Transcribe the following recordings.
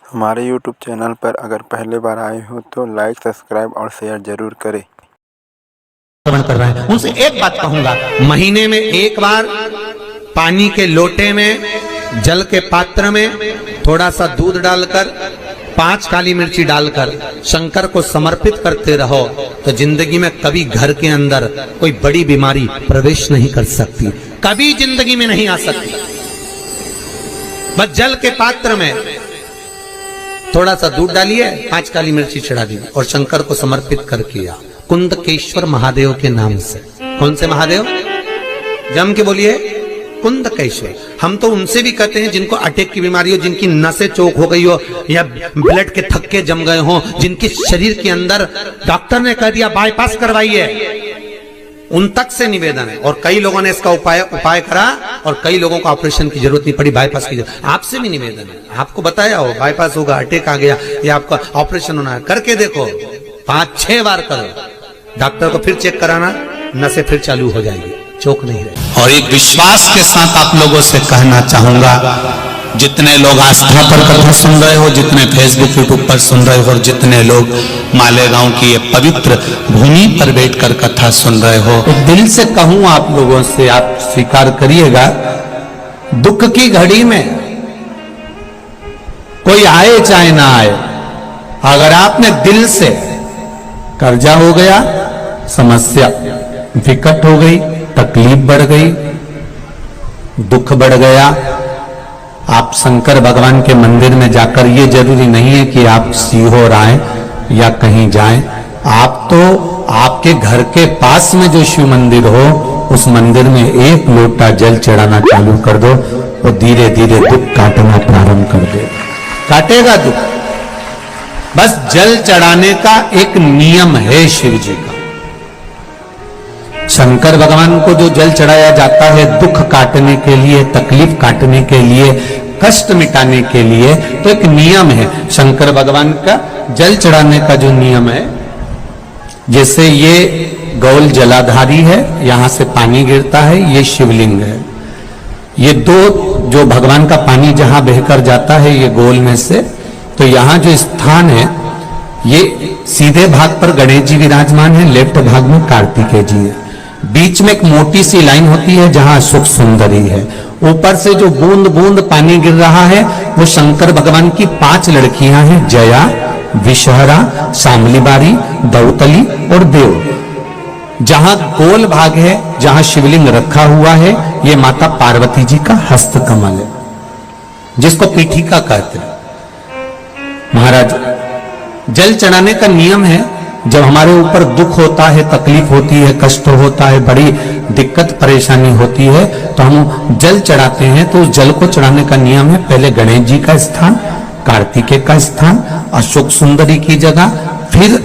हमारे YouTube channel पर अगर पहली बार आए हो तो लाइक, सब्सक्राइब और शेयर जरूर करें। कर रहे हैं उनसे एक बात कहूंगा, महीने में एक बार पानी के लोटे में, जल के पात्र में थोड़ा सा दूध डालकर, 5 काली मिर्ची डालकर शंकर को समर्पित करते रहो तो जिंदगी में कभी घर के अंदर कोई बड़ी बीमारी प्रवेश नहीं कर सकती, कभी जिंदगी में नहीं आ सकती। बस जल के पात्र में थोड़ा सा दूध डालिए, 5 काली मिर्ची चढ़ा दीजिए और शंकर को समर्पित कर किया कुंदकेश्वर महादेव के नाम से। कौन से महादेव? जम के बोलिए, कुंदकेश्वर। हम तो उनसे भी कहते हैं जिनको अटैक की बीमारी हो, जिनकी नसें चौक हो गई हो या ब्लड के थक्के जम गए हो, जिनके शरीर के अंदर डॉक्टर ने कह दिया बाईपास करवाइए, उन तक से निवेदन है। और कई लोगों ने इसका उपाय करा और कई लोगों को ऑपरेशन की जरूरत नहीं पड़ी, बाईपास की जरूरत। आपसे भी निवेदन है, आपको बताया हो बाईपास होगा, अटैक आ गया या आपका ऑपरेशन होना है, करके देखो, 5-6 बार करो, डॉक्टर को फिर चेक कराना, नसें फिर चालू हो जाएगी, चौक नहीं रहेगी। और एक विश्वास के साथ आप लोगों से कहना चाहूंगा, जितने लोग आस्था पर कथा सुन रहे हो, जितने फेसबुक यूट्यूब पर सुन रहे हो और जितने लोग मालेगांव की ये पवित्र भूमि पर बैठकर कथा सुन रहे हो, तो दिल से कहूं आप लोगों से, आप स्वीकार करिएगा, दुख की घड़ी में कोई आए चाहे ना आए, अगर आपने दिल से, कर्जा हो गया, समस्या विकट हो गई, तकलीफ बढ़ गई, दुख बढ़ गया, आप शंकर भगवान के मंदिर में जाकर, ये जरूरी नहीं है कि आप सीहोर आए या कहीं जाएं, आप तो आपके घर के पास में जो शिव मंदिर हो उस मंदिर में 1 लोटा जल चढ़ाना चालू कर दो और धीरे धीरे दुख काटना प्रारंभ कर दो, काटेगा दुख। बस जल चढ़ाने का एक नियम है शिव जी का। शंकर भगवान को जो जल चढ़ाया जाता है दुख काटने के लिए, तकलीफ काटने के लिए, कष्ट मिटाने के लिए, तो एक नियम है शंकर भगवान का जल चढ़ाने का जो नियम है। जैसे ये गौल जलाधारी है, यहां से पानी गिरता है, ये शिवलिंग है, ये 2 जो भगवान का पानी जहां बहकर जाता है ये गोल में से, तो यहां जो स्थान है ये सीधे भाग पर गणेश जी विराजमान है, लेफ्ट भाग में कार्तिकेय जी है, बीच में एक मोटी सी लाइन होती है जहां अशोक सुंदरी है, ऊपर से जो बूंद बूंद पानी गिर रहा है वो शंकर भगवान की 5 लड़कियां हैं, जया, विषहरा, शामलीबारी, दौतली और देव। जहां गोल भाग है, जहां शिवलिंग रखा हुआ है, ये माता पार्वती जी का हस्त कमल है, जिसको पीठिका कहते हैं। महाराज, जल चढ़ाने का नियम है, जब हमारे ऊपर दुख होता है, तकलीफ होती है, कष्ट होता है, बड़ी दिक्कत परेशानी होती है, तो हम जल चढ़ाते हैं। तो उस जल को चढ़ाने का नियम है, पहले गणेश जी का स्थान, कार्तिकेय का स्थान, अशोक सुंदरी की जगह, फिर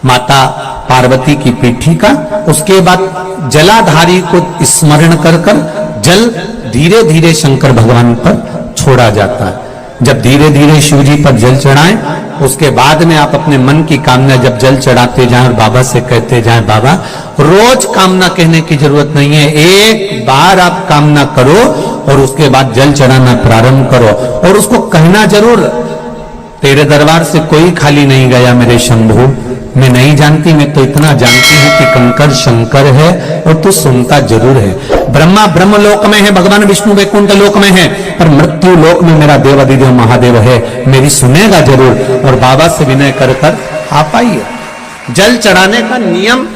माता पार्वती की पीठी का, उसके बाद जलाधारी को स्मरण कर जल धीरे धीरे शंकर भगवान पर छोड़ा जाता है। जब धीरे धीरे शिव जी पर जल चढ़ाएं, उसके बाद में आप अपने मन की कामना जब जल चढ़ाते जाएं और बाबा से कहते जाएं, बाबा, रोज कामना कहने की जरूरत नहीं है, एक बार आप कामना करो और उसके बाद जल चढ़ाना प्रारंभ करो और उसको कहना जरूर, तेरे दरबार से कोई खाली नहीं गया मेरे शंभू, मैं नहीं जानती, मैं तो इतना जानती हूं कि कंकर शंकर है और तू सुनता जरूर है। ब्रह्मा ब्रह्म लोक में है, भगवान विष्णु वैकुंठ लोक में है, पर मृत्यु लोक में मेरा देवाधिदेव महादेव है, मेरी सुनेगा जरूर। और बाबा से विनय कर आप आइए। जल चढ़ाने का नियम,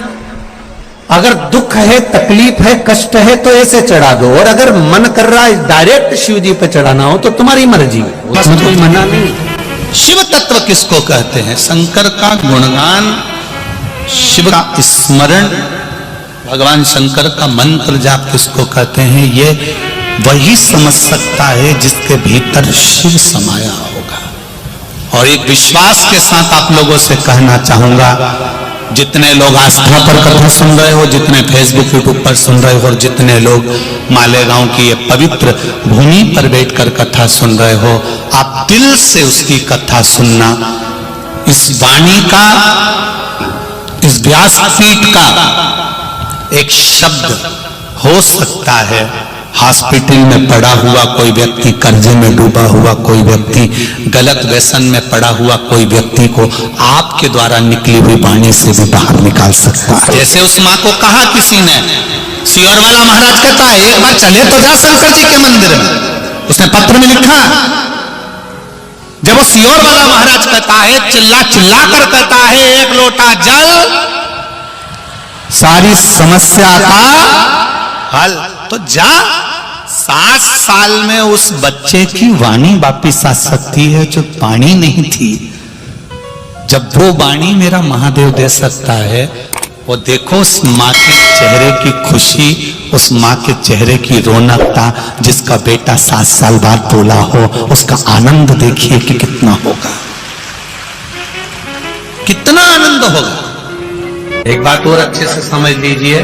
अगर दुख है, तकलीफ है, कष्ट है तो ऐसे चढ़ा दो, और अगर मन कर रहा है डायरेक्ट शिव जी पे चढ़ाना हो तो तुम्हारी मर्जी, उसमें कोई मना नहीं। शिव तत्व किसको कहते हैं? शंकर का गुणगान, शिव का स्मरण, भगवान शंकर का मंत्र जाप किसको कहते हैं? ये वही समझ सकता है जिसके भीतर शिव समाया होगा। और एक विश्वास के साथ आप लोगों से कहना चाहूंगा, जितने लोग आस्था पर कथा सुन रहे हो, जितने फेसबुक यूट्यूब पर सुन रहे हो और जितने लोग मालेगांव की ये पवित्र भूमि पर बैठकर कथा सुन रहे हो, आप दिल से उसकी कथा सुनना। इस वाणी का, इस व्यासपीठ का एक शब्द हो सकता है हॉस्पिटल में पड़ा हुआ कोई व्यक्ति, कर्जे में डूबा हुआ कोई व्यक्ति, गलत व्यसन में पड़ा हुआ कोई व्यक्ति को आपके द्वारा निकली हुई वाणी से भी बाहर निकाल सकता है। जैसे उस माँ को कहा किसी ने, सियोर वाला महाराज कहता है एक बार चले तो जा शंकर जी के मंदिर में। उसने पत्र में लिखा, जब वो सियोर वाला महाराज कहता है, चिल्ला चिल्ला कर कहता है, एक लोटा जल सारी समस्या का हल, तो जा 7 साल में उस बच्चे की वाणी वापिस आ सकती है जो वाणी नहीं थी। जब वो वाणी मेरा महादेव दे सकता है, वो देखो उस माँ के चेहरे की खुशी, उस माँ के चेहरे की रौनकता, जिसका बेटा 7 साल बाद बोला हो, उसका आनंद देखिए कि कितना होगा, कितना आनंद होगा। एक बात और अच्छे से समझ लीजिए,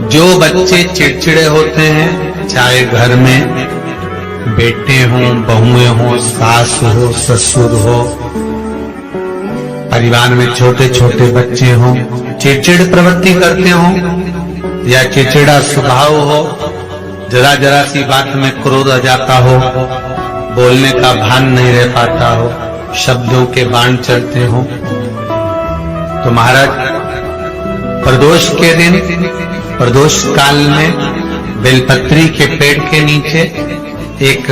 जो बच्चे चिड़चिड़े होते हैं, चाहे घर में बेटे हों, बहुएं हों, सास हो, ससुर हो, परिवार में छोटे छोटे बच्चे हों, चिड़चिड़ प्रवृत्ति करते हों या चिड़चिड़ा स्वभाव हो, जरा जरा सी बात में क्रोध आ जाता हो, बोलने का भान नहीं रह पाता हो, शब्दों के बाण चलते हो, तो महाराज प्रदोष के दिन, प्रदोष काल में बेलपत्री के पेड़ के नीचे एक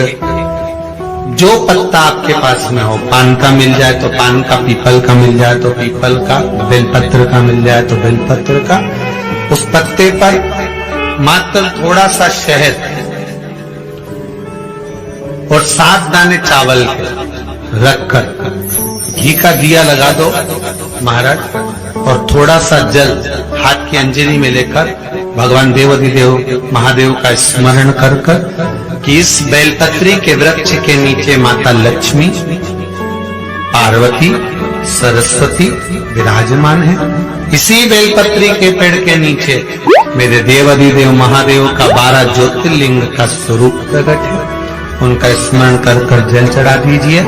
जो पत्ता आपके पास में हो, पान का मिल जाए तो पान का, पीपल का मिल जाए तो पीपल का, बेलपत्र का मिल जाए तो बेलपत्र का, उस पत्ते पर मात्र थोड़ा सा शहद और 7 दाने चावल के रखकर घी का दिया लगा दो महाराज, और थोड़ा सा जल हाथ की अंजलि में लेकर भगवान देवाधिदेव महादेव का स्मरण कर कर कि इस बेलपत्री के वृक्ष के नीचे माता लक्ष्मी, पार्वती, सरस्वती विराजमान है। इसी बेलपत्री के पेड़ के नीचे मेरे देवाधिदेव महादेव का 12 ज्योतिर्लिंग का स्वरूप प्रकट है। उनका स्मरण कर कर जल चढ़ा दीजिए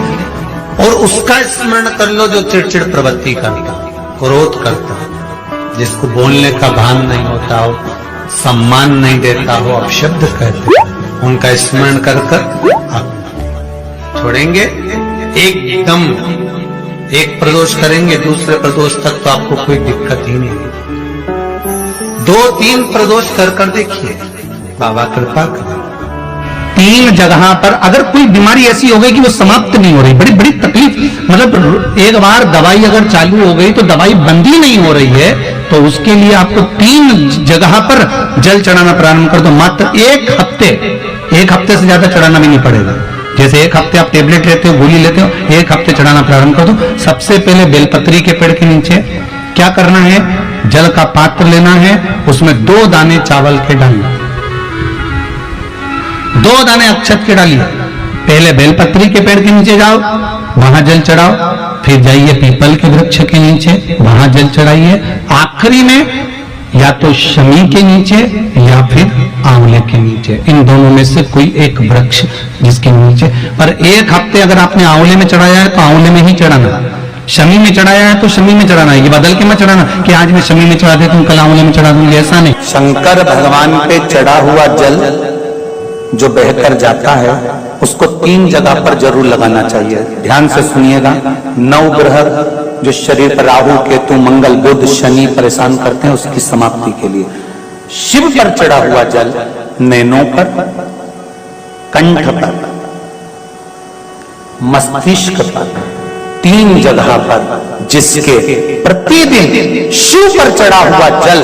और उसका स्मरण कर लो जो चिड़चिड़ प्रवृत्ति करता, क्रोध करता, जिसको बोलने का भान नहीं होता हो, सम्मान नहीं देता हो, अपशब्द कहते, उनका स्मरण कर कर आप छोड़ेंगे। एकदम एक प्रदोष करेंगे, दूसरे प्रदोष तक तो आपको कोई दिक्कत ही नहीं। 2-3 प्रदोष कर कर देखिए, बाबा कृपा करें। 3 जगह पर अगर कोई बीमारी ऐसी हो गई कि वो समाप्त नहीं हो रही, बड़ी बड़ी तकलीफ, मतलब एक बार दवाई अगर चालू हो गई तो दवाई बंद ही नहीं हो रही है, तो उसके लिए आपको 3 जगह पर जल चढ़ाना प्रारंभ कर दो। मात्र 1 हफ्ते से ज्यादा चढ़ाना भी नहीं पड़ेगा। जैसे 1 हफ्ते आप टेबलेट लेते हो, गोली लेते हो, 1 हफ्ते चढ़ाना प्रारंभ कर दो। सबसे पहले बेलपत्री के पेड़ के नीचे क्या करना है, जल का पात्र लेना है, उसमें 2 दाने चावल के डालना, 2 दाने अक्षत के डालिए। पहले बेलपत्री के पेड़ के नीचे जाओ, वहां जल चढ़ाओ, फिर जाइए पीपल के वृक्ष के नीचे, वहां जल चढ़ाइए, आखिरी में या तो शमी के नीचे या फिर आंवले के नीचे, इन दोनों में से कोई एक वृक्ष जिसके नीचे। पर 1 हफ्ते अगर आपने आंवले में चढ़ाया है तो आंवले में ही चढ़ाना, शमी में चढ़ाया है तो शमी में चढ़ाना है। ये बदल के मत चढ़ाना कि आज मैं शमी में चढ़ा देता हूं, कल आंवले में चढ़ा दूंगी, ऐसा नहीं। शंकर भगवान पे चढ़ा हुआ जल जो बहकर जाता है उसको 3 जगह पर जरूर लगाना चाहिए। ध्यान से सुनिएगा। 9 ग्रह जो शरीर पर राहु, केतु, मंगल, बुध, शनि परेशान करते हैं, उसकी समाप्ति के लिए शिव पर चढ़ा हुआ जल नैनों पर, कंठ पर, मस्तिष्क पर, 3 जगह पर जिसके प्रतिदिन शिव पर चढ़ा हुआ जल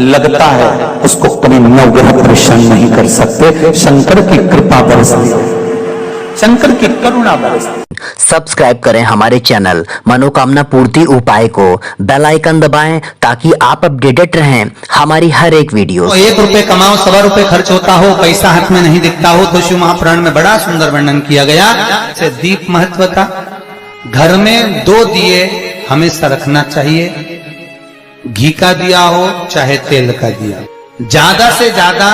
लगता है उसको कभी 9 ग्रह परेशान नहीं कर सकते। शंकर की कृपा बरसती है, शंकर की करुणा बरसती। सब्सक्राइब करें हमारे चैनल मनोकामना पूर्ति उपाय को, बेल आइकन दबाएं ताकि आप अपडेटेड रहें हमारी हर एक वीडियो। 1 रुपए कमाओ, 1.25 रुपए खर्च होता हो, पैसा हाथ में नहीं दिखता हो, तो शिव महापुराण में बड़ा सुंदर वर्णन किया गया। दीप महत्व का, घर में 2 दिए हमेशा रखना चाहिए, घी का दिया हो चाहे तेल का दिया। ज्यादा से ज्यादा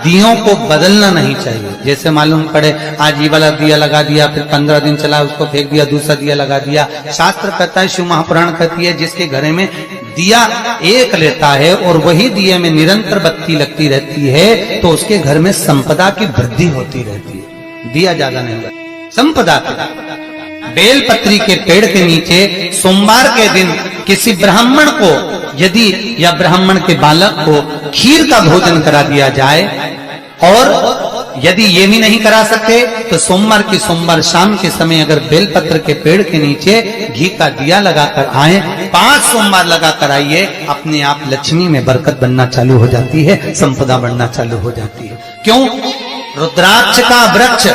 दियों को बदलना नहीं चाहिए। जैसे मालूम पड़े आज ये वाला दिया लगा दिया, फिर 15 दिन चला उसको फेंक दिया, दूसरा दिया लगा दिया। शास्त्र कहता है, शिव महापुराण कहती है, जिसके घर में दिया एक लेता है और वही दिए में निरंतर बत्ती लगती रहती है तो उसके घर में संपदा की वृद्धि होती रहती है। दिया ज्यादा नहीं होगा, संपदा की। बेलपत्री के पेड़ के नीचे सोमवार के दिन किसी ब्राह्मण को यदि या ब्राह्मण के बालक को खीर का भोजन करा दिया जाए, और यदि ये भी नहीं करा सकते तो सोमवार की सोमवार शाम के समय अगर बेलपत्र के पेड़ के नीचे घी का दिया लगाकर आए, 5 सोमवार लगाकर आइए, अपने आप लक्ष्मी में बरकत बनना चालू हो जाती है, संपदा बढ़ना चालू हो जाती है। क्यों? रुद्राक्ष का वृक्ष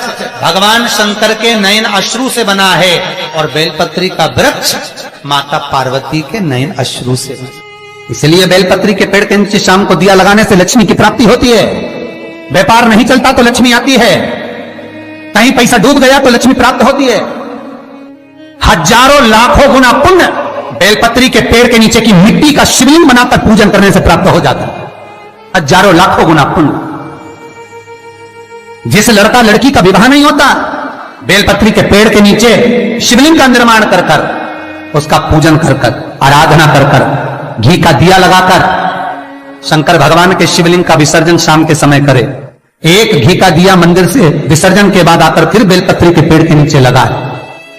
भगवान शंकर के नयन अश्रु से बना है और बेलपत्री का वृक्ष माता पार्वती के नयन अश्रु से बना। इसलिए बेलपत्री के पेड़ के नीचे शाम को दिया लगाने से लक्ष्मी की प्राप्ति होती है। व्यापार नहीं चलता तो लक्ष्मी आती है, कहीं पैसा डूब गया तो लक्ष्मी प्राप्त होती है। हजारों लाखों गुना पुण्य बेलपत्री के पेड़ के नीचे की मिट्टी का शिवलिंग बनाकर पूजन करने से प्राप्त हो जाता है। हजारों लाखों गुना पुण्य। जिस लड़का लड़की का विवाह नहीं होता, बेलपत्री के पेड़ के नीचे शिवलिंग का निर्माण कर कर, उसका पूजन कर कर, आराधना कर कर, घी का दिया लगाकर शंकर भगवान के शिवलिंग का विसर्जन शाम के समय करे। एक घी का दिया मंदिर से विसर्जन के बाद आकर फिर बेलपत्री के पेड़ के नीचे लगाए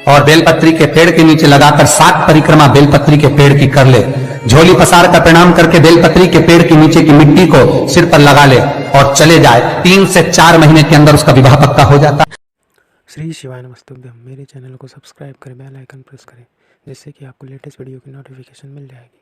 और बेलपत्री के पेड़ के नीचे लगाकर 7 परिक्रमा बेलपत्री के पेड़ की कर ले। झोली पसार का प्रणाम करके बेलपत्री के पेड़ के नीचे की मिट्टी को सिर पर लगा ले और चले जाए। 3 से 4 महीने के अंदर उसका विवाह पक्का हो जाता। श्री शिवाय नमस्तुभ्यम। मेरे चैनल को सब्सक्राइब करें, बेल आइकन प्रेस करें, जिससे कि आपको लेटेस्ट वीडियो की नोटिफिकेशन मिल जाएगी।